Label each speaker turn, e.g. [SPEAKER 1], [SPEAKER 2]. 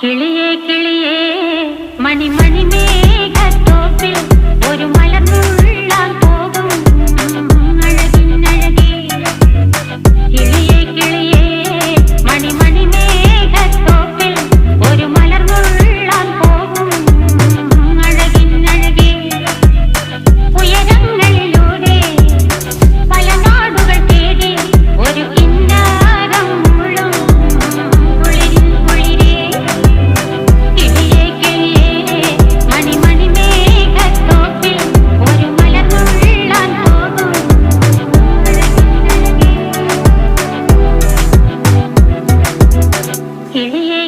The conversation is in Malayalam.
[SPEAKER 1] കിളിയേ കിളിയേ മണിമണി മേഘത്തോപ്പിൽ ഒരു മലർന്നുള്ളാൻ പോകും അഴകിനഴകേ. കിളിയേ കിളിയേ മണിമണി മേഘത്തോപ്പിൽ ഒരു മലർന്നുള്ളാൻ പോകും അഴകിനഴകേ. ഉയരങ്ങളിലൂടെ പല നാടുകൾ തേടി ഒരു കിന്നാരം മുള്ളും കുളിരിൻ കുളിരേ. കിളിയേ കിളിയേ മണിമണി മേഘത്തോപ്പിൽ ഒരു മലർന്നുള്ളാൻ പോകും അഴകിനഴകേ. കിളിയേ